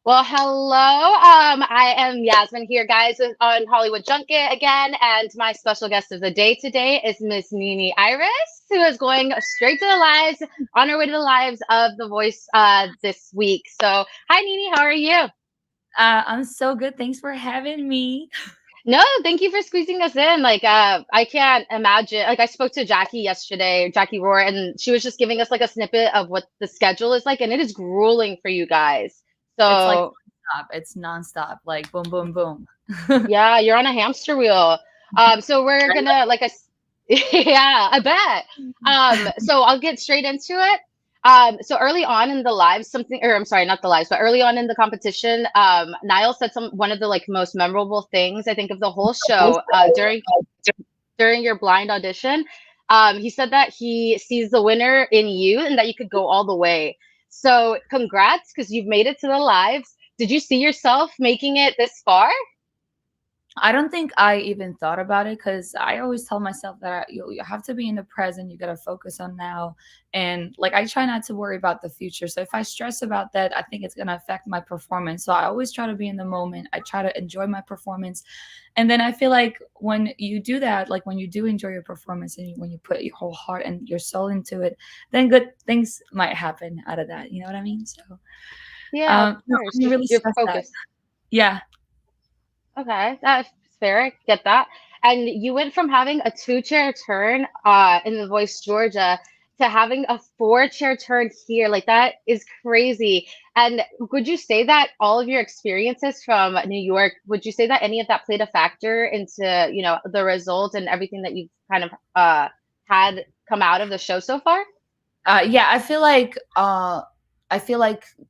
Well, hello. I am Yasmin here, guys, on Hollywood Junket again, and my special guest of the day today is Miss Nini Iris, who is going straight to the lives, on her way to the lives of The Voice this week. So, hi, Nini. How are you? I'm so good. Thanks for having me. No, thank you for squeezing us in. I can't imagine. Like, I spoke to Jackie yesterday, Jackie Rohr, and she was just giving us like a snippet of what the schedule is like, and it is grueling for you guys. It's like So, nonstop. It's nonstop. Like boom, boom, boom. yeah, you're on a hamster wheel. So we're gonna yeah, I bet. So I'll get straight into it. So early on in the live, something, or I'm sorry, not the lives, but early on in the competition, Niall said one of the like most memorable things I think of the whole show during your blind audition. He said that he sees the winner in you and that you could go all the way. So congrats, because you've made it to the lives. Did you see yourself making it this far? I don't think I even thought about it because I always tell myself that you have to be in the present. You got to focus on now. And like, I try not to worry about the future. So if I stress about that, I think it's going to affect my performance. So I always try to be in the moment. I try to enjoy my performance. And then I feel like when you do that, like when you do enjoy your performance and when you put your whole heart and your soul into it, then good things might happen out of that. You know what I mean? So, Yeah, of no, course. I didn't Just really you're stress that. focused. Yeah. Okay, that's fair. I get that. And you went from having a two-chair turn in The Voice Georgia to having a four-chair turn here. Like that is crazy. And would you say that all of your experiences from New York, would you say that any of that played a factor into, the result and everything that you've kind of had come out of the show so far? Yeah, I feel like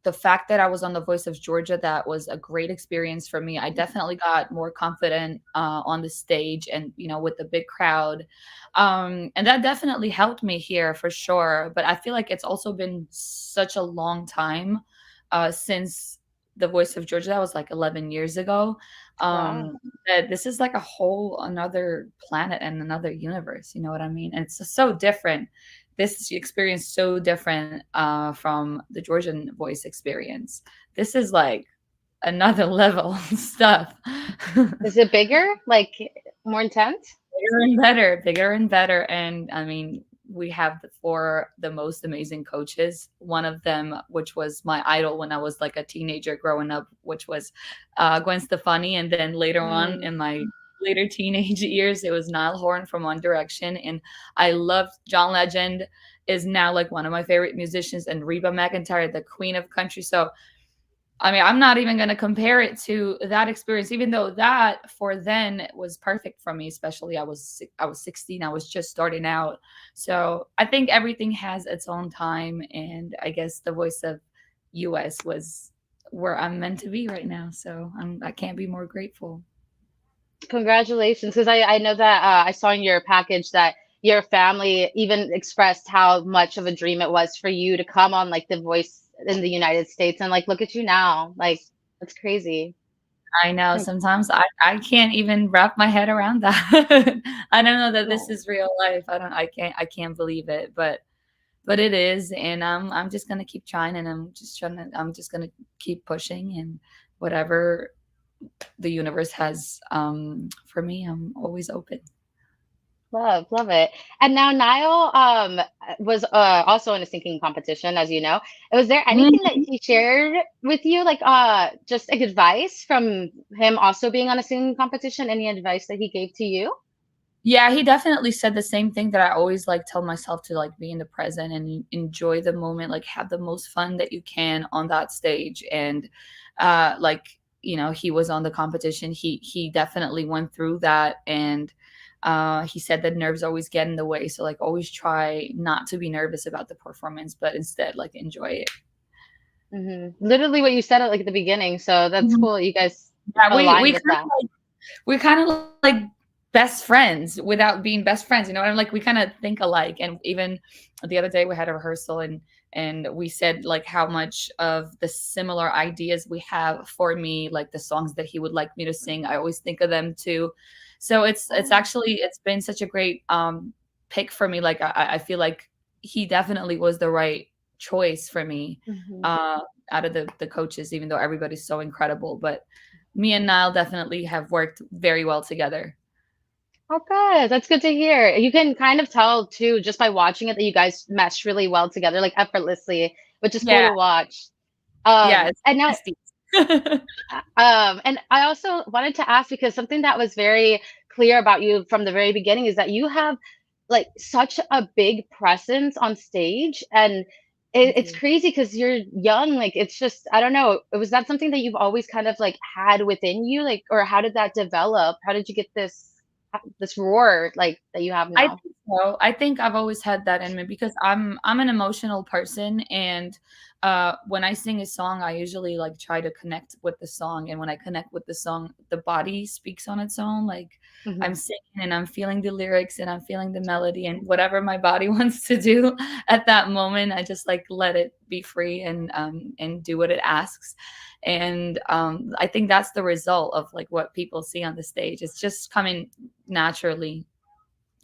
the fact that I was on The Voice of Georgia, that was a great experience for me. I definitely got more confident on the stage and with the big crowd. And that definitely helped me here for sure. But I feel like it's also been such a long time since The Voice of Georgia. That was like 11 years ago. Wow. That this is like a whole another planet and another universe, you know what I mean? And it's just so different, this experience so different from the Georgian voice experience. This is like another level stuff. Is it bigger? Like more intense? Bigger and better, bigger and better. And I mean, we have the most amazing coaches. One of them, which was my idol when I was like a teenager growing up, which was Gwen Stefani. And then later on Mm. in my later teenage years, it was Niall Horan from One Direction. And I loved John Legend, is now like one of my favorite musicians, and Reba McEntire, the queen of country. So I mean, I'm not even going to compare it to that experience, even though that for then was perfect for me. Especially I was 16, I was just starting out, so I think everything has its own time, and I guess the Voice of US was where I'm meant to be right now. So I can't be more grateful. Congratulations, because I know that I saw in your package that your family even expressed how much of a dream it was for you to come on like The Voice in the United States, and like look at you now, like that's crazy. I know Like, sometimes I can't even wrap my head around that. I don't know that this oh, is real life. I can't believe it, but it is, and I'm just gonna keep trying, and I'm just gonna keep pushing, and whatever the universe has for me, I'm always open. love it. And now Niall was also in a singing competition, as you know. Was there anything that Mhm. he shared with you, like just like advice from him also being on a singing competition? Any advice that he gave to you? Yeah, he definitely said the same thing that I always like tell myself, to like be in the present and enjoy the moment, like have the most fun that you can on that stage. And like he was on the competition. He definitely went through that, and he said that nerves always get in the way. So like always try not to be nervous about the performance, but instead like enjoy it. Literally what you said at like the beginning. So that's Mhm. cool. You guys Yeah, align with that. we're kind of like best friends without being best friends. You know, I'm like we kind of think alike. And even the other day we had a rehearsal, and we said like how much of the similar ideas we have for me, like the songs that he would like me to sing. I always think of them too. So it's Oh, actually it's been such a great pick for me. Like I feel like he definitely was the right choice for me, Mhm. uh, out of the coaches, even though everybody's so incredible. But me and Niall definitely have worked very well together. Oh, good. That's good to hear. You can kind of tell too, just by watching it, that you guys mesh really well together, like effortlessly, which is cool Yeah, to watch. yeah, it's And now, besties. and I also wanted to ask because something that was very clear about you from the very beginning is that you have like such a big presence on stage, and Thank it's you. crazy because you're young. Like it's just, I don't know. Was that something that you've always kind of like had within you, like, or how did that develop? How did you get this roar like that you have I now? think so. I think I've always had that in me because I'm an emotional person, and when I sing a song, I usually like try to connect with the song, and when I connect with the song, the body speaks on its own. Like I'm Hmm. singing and I'm feeling the lyrics and I'm feeling the melody and whatever my body wants to do at that moment, I just like let it be free and do what it asks. And I think that's the result of like what people see on the stage. It's just coming naturally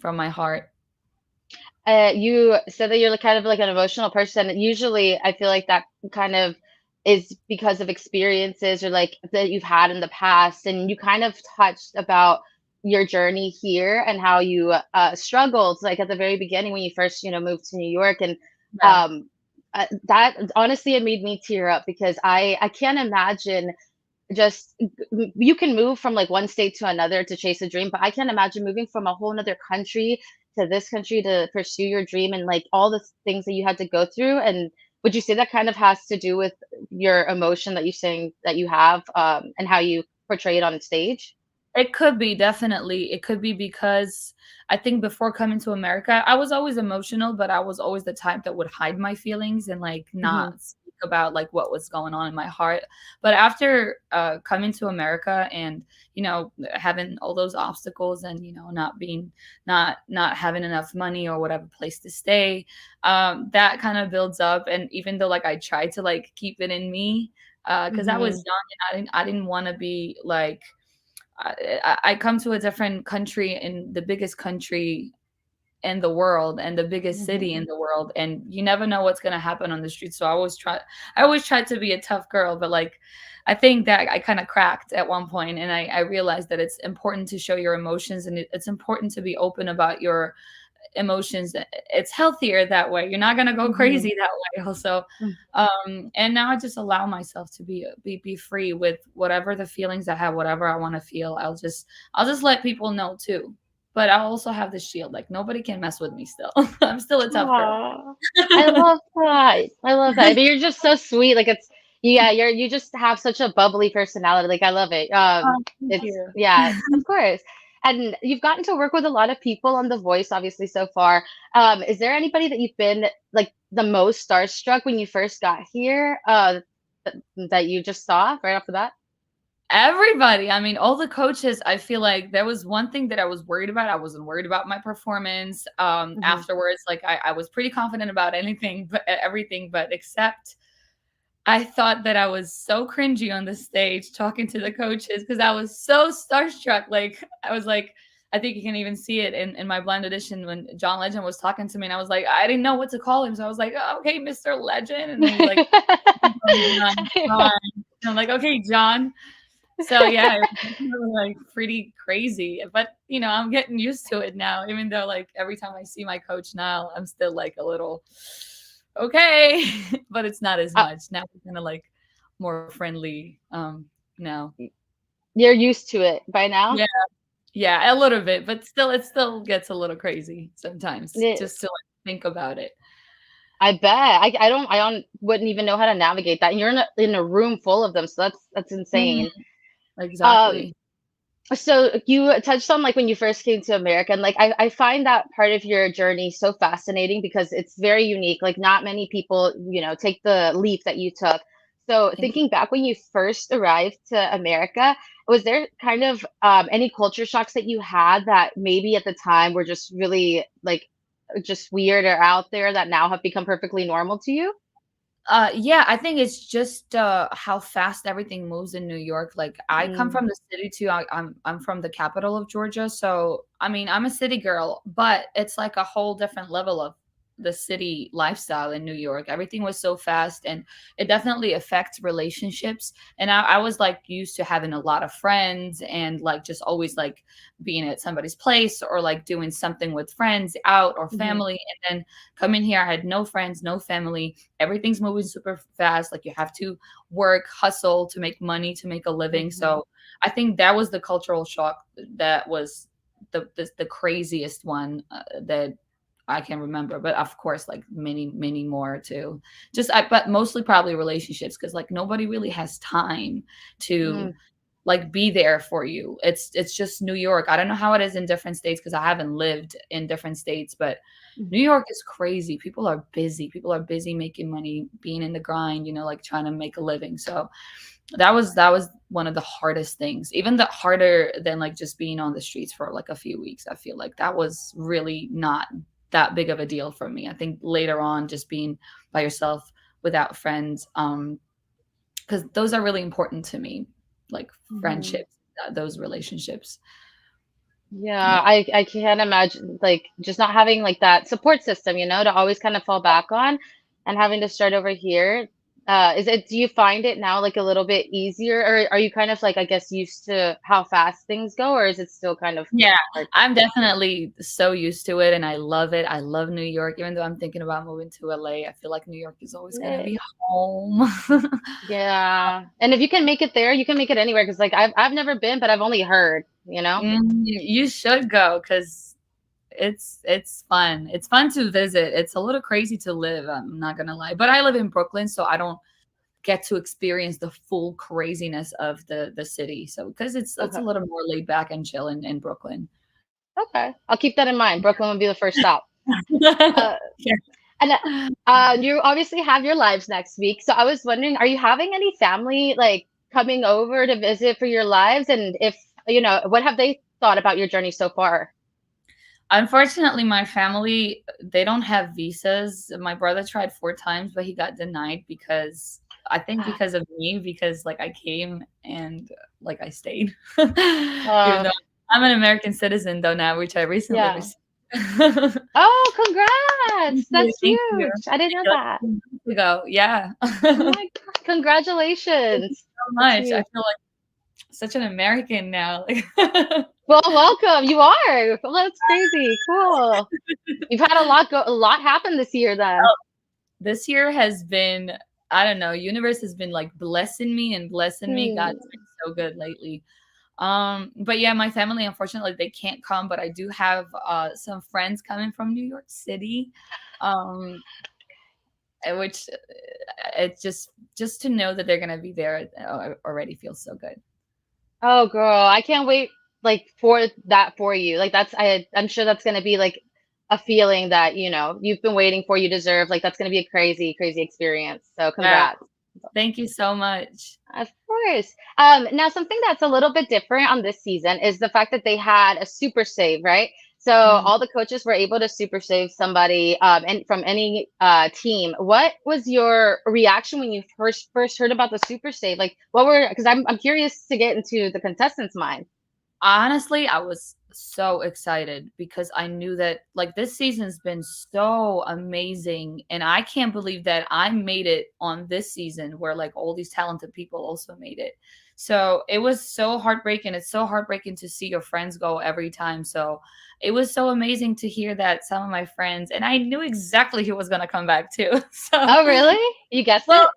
from my heart. You said that you're like kind of like an emotional person. Usually, I feel like that kind of is because of experiences or like that you've had in the past. And you kind of touched about your journey here and how you struggled, like at the very beginning when you first, moved to New York. And Yeah. um, that honestly, it made me tear up because I can't imagine just you can move from like one state to another to chase a dream, but I can't imagine moving from a whole nother country to this country to pursue your dream and like all the things that you had to go through. And would you say that kind of has to do with your emotion that you're saying that you have, and how you portray it on stage? It could be, definitely. It could be because I think before coming to America, I was always emotional, but I was always the type that would hide my feelings and like Hmm. not speak about like what was going on in my heart. But after coming to America and having all those obstacles and not having enough money or whatever place to stay, that kind of builds up. And even though like I tried to like keep it in me, because I was Hmm. young and I didn't want to be like I come to a different country in the biggest country in the world and the biggest Hmm. city in the world, and you never know what's gonna happen on the street. So I always tried to be a tough girl, but like I think that I kind of cracked at one point, and I realized that it's important to show your emotions, and it's important to be open about your emotions. It's healthier that way. You're not gonna go Hmm. crazy that way also. And now I just allow myself to be free with whatever the feelings I have, whatever I want to feel. I'll just let people know too. But I'll also have the shield. Like nobody can mess with me still. I'm still a tough girl. Aw, I love that. I love that. But you're just so sweet. Like it's yeah, you just have such a bubbly personality. Like I love it. Thank It's you. yeah, of course. And you've gotten to work with a lot of people on The Voice, obviously, so far. Is there anybody that you've been like the most starstruck when you first got here? That you just saw right off the bat? Everybody. I mean, all the coaches, I feel like there was one thing that I was worried about. I wasn't worried about my performance. Hmm. Afterwards, like I was pretty confident about anything, but everything, but except I thought that I was so cringy on the stage talking to the coaches because I was so starstruck. Like I was like, I think you can even see it in my blind audition when John Legend was talking to me, and I was like, I didn't know what to call him, so I was like, oh, okay, Mr. Legend, and then he's like, John, John. And I'm like, okay, John. So yeah, it was definitely, like pretty crazy, but I'm getting used to it now. Even though like every time I see my coach now, I'm still like a little okay, but it's not as Uh, much now. We're kind of like more friendly now. you're used to it by now? Yeah, yeah, a little bit, but still, it still gets a little crazy sometimes just to like think about it. I bet. I don't wouldn't even know how to navigate that. And you're in a room full of them, so that's Mhm, insane. Um, exactly. so you touched on like when you first came to America, and like I find that part of your journey so fascinating because it's very unique. Like not many people, take the leap that you took. So Thank you. thinking back when you first arrived to America, was there kind of any culture shocks that you had that maybe at the time were just really like just weird or out there that now have become perfectly normal to you? Yeah, I think it's just how fast everything moves in New York. Like I come Mm, from the city too. I'm from the capital of Georgia, so I mean I'm a city girl, but it's like a whole different level of the city lifestyle in New York. Everything was so fast, and it definitely affects relationships. And I was like used to having a lot of friends and like just always like being at somebody's place or like doing something with friends out or Hmm. family. And then coming here, I had no friends, no family. Everything's moving super fast. Like you have to work, hustle to make money, to make a living. Hmm. So I think that was the cultural shock that was the craziest one that I can remember. But of course, like many more too. But mostly probably relationships because like nobody really has time to Mm. like be there for you. It's just New York. I don't know how it is in different states because I haven't lived in different states, but New York is crazy. People are busy. People are busy making money, being in the grind, like trying to make a living. So that was one of the hardest things, even the harder than like just being on the streets for like a few weeks. I feel like that was really not that big of a deal for me. I think later on just being by yourself without friends, because those are really important to me, like Hmm. friendships, those relationships. Yeah, Yeah. I can't imagine like just not having like that support system, to always kind of fall back on and having to start over here. Do you find it now like a little bit easier, or are you kind of like, I guess, used to how fast things go, or is it still kind of Yeah, hard? I'm definitely so used to it and I love it. I love New York. Even though I'm thinking about moving to LA, I feel like New York is always going to be home. Yeah. And if you can make it there, you can make it anywhere. Cause like I've never been, but I've only heard. You should go because it's fun. It's fun to visit. It's a little crazy to live. I'm not gonna lie, but I live in Brooklyn, so I don't get to experience the full craziness of the city. So because it's a Okay. little more laid back and chill in Brooklyn. Okay. I'll keep that in mind. Brooklyn will be the first stop. Uh, Yeah. and you obviously have your lives next week. So I was wondering, are you having any family like coming over to visit for your lives? And if, what have they thought about your journey so far? Unfortunately, my family, they don't have visas. My brother tried 4 times, but he got denied because I think because of me, because like I came and like I stayed. Even Uh, though I'm an American citizen though now, which I recently yeah. received. Oh, Thank congrats. you, That's thank you. huge. I didn't know Like that. 2 months ago. Yeah. Oh Thank my God. you Congratulations. so That's much. I huge. feel like such an American now. Like Well, welcome. You are. Well, that's crazy. Cool. You've had a lot happen this year then. this year has been, I don't know, universe has been like blessing me and blessing me. Hmm. God's been so good lately. But yeah, my family, unfortunately, they can't come, but I do have some friends coming from New York City. Um, which it's just to know that they're gonna be there already feels so good. Oh, girl, I can't wait like for that for you. Like I'm sure that's gonna be like a feeling that, you've been waiting for, you deserve. Like that's gonna be a crazy, crazy experience. So Yeah, congrats. thank you so much. Of course. Now something that's a little bit different on this season is the fact that they had a super save, right? So Mhm. all the coaches were able to super save somebody, and from any team. What was your reaction when you first heard about the super save? Like, because I'm curious to get into the contestants' mind. Honestly, I was so excited because I knew that like this season's been so amazing and I can't believe that I made it on this season where like all these talented people also made it. So it was so heartbreaking. It's so heartbreaking to see your friends go every time. So it was so amazing to hear that some of my friends and I knew exactly who was going to come back too. So Oh, really? You guessed well, it?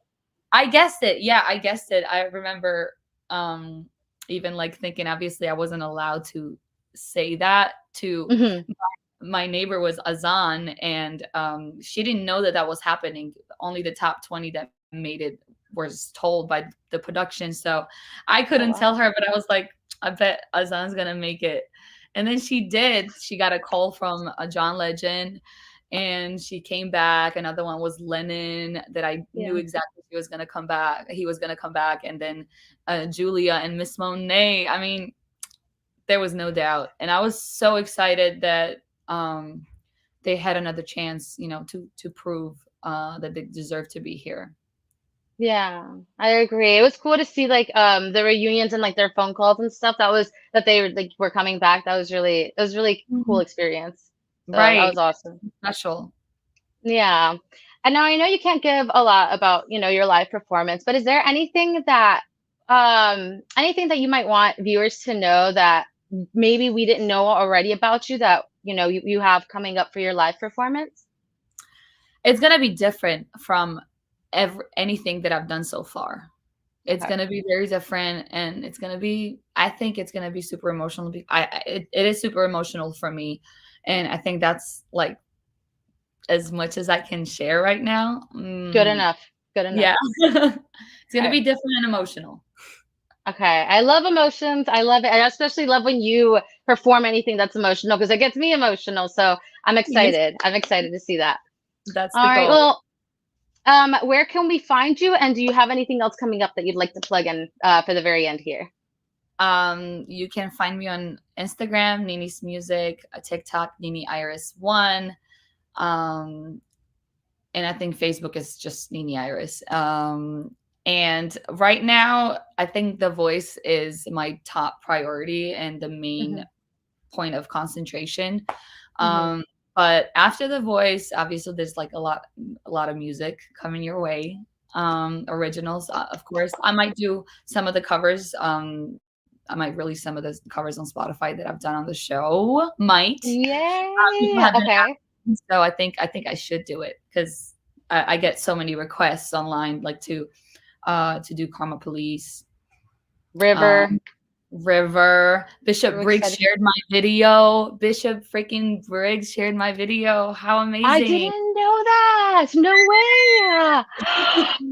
I guessed it. Yeah, I guessed it. I remember um even like thinking obviously I wasn't allowed to say that to Hmm. my neighbor was Azan and she didn't know that that was happening. Only the top 20 that made it was told by the production. So I Oh, couldn't tell wow. her, but I was like I bet Azan's going to make it. And then she did. She got a call from a John Legend and she came back. Another one was Lennon that I knew Yeah. exactly he was gonna come back. He was gonna come back, and then Julia and Miss Monet. I mean, there was no doubt, and I was so excited that they had another chance, to prove that they deserve to be here. Yeah, I agree. It was cool to see like the reunions and like their phone calls and stuff. That they were coming back. It was really cool Mhm. experience. So that Right, was awesome. special. Yeah. And now I know you can't give a lot about, your live performance, but is there anything that you might want viewers to know that maybe we didn't know already about you that, you have coming up for your live performance? It's gonna be different from anything that I've done so far. It's Okay. gonna be very different, and it's gonna be. I think it's gonna be super emotional. It is super emotional for me, and I think that's like as much as I can share right now. Good enough. Good enough. Yeah, it's gonna Okay. be different and emotional. Okay. I love emotions. I love it. I especially love when you perform anything that's emotional because it gets me emotional. So I'm Yes, excited. I'm excited to see that. that's All the right. goal. Well, where can we find you? And do you have anything else coming up that you'd like to plug in for the very end here? You can find me on Instagram, Nini's Music, TikTok, Nini Iris One. Um, and I think Facebook is just Nini Iris. And right now, I think The Voice is my top priority and the main Hmm. point of concentration. Hmm. Um, but after The Voice, obviously, there's like a lot of music coming your way. Originals, of course. I might do some of the covers. I might release some of the covers on Spotify that I've done on the show. Might. People Yay. have been Okay. asking, so I think I should do it because I get so many requests online, like to do Karma Police, River. um, River. Bishop I'm Briggs excited. shared my video. Bishop freaking Briggs shared my video. How I amazing! didn't know that. No way.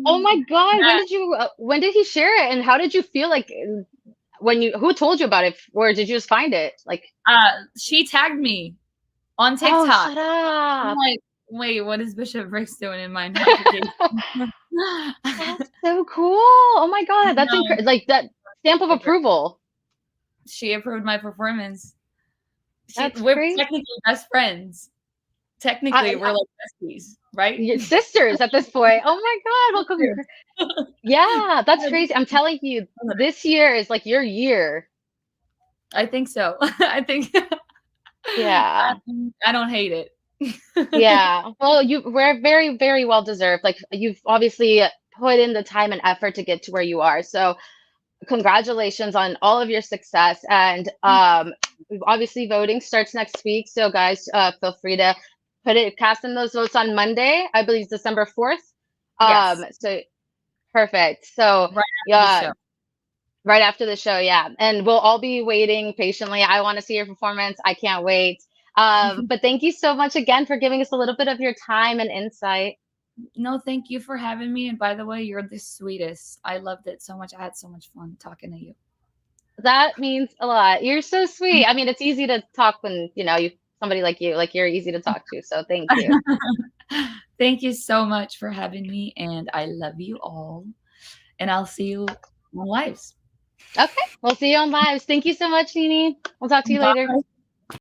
Oh my God. Yeah. When did he share it? And how did you feel like who told you about it? Or did you just find it? Like, She tagged me on oh, TikTok. shut I'm up. like, wait, what is Bishop Briggs doing in my notification? That's so cool. Oh my God. That's No, incredible. Like that stamp of approval. she approved my performance. That's We're crazy. technically best friends. Technically, I, we're like besties, right? Your sisters at this point. Oh my God. Yeah, that's crazy. I'm telling you, this year is like your year. I think so. I think Yeah. I don't hate it. Yeah. Well, we're very, very well deserved. Like you've obviously put in the time and effort to get to where you are. So congratulations on all of your success. And obviously voting starts next week. So guys, feel free to cast in those votes on Monday. I believe it's December 4th. Yes, So perfect. So right after the yeah, show. right after the show, yeah. And we'll all be waiting patiently. I want to see your performance. I can't wait. But thank you so much again for giving us a little bit of your time and insight. No, thank you for having me. And by the way, you're the sweetest. I loved it so much. I had so much fun talking to you. That means a lot. You're so sweet. I mean, it's easy to talk when, you somebody like you, like you're easy to talk to. So thank you. Thank you so much for having me, and I love you all. And I'll see you on lives. Okay. We'll see you on lives. Thank you so much, Nini. We'll talk to you later. Bye.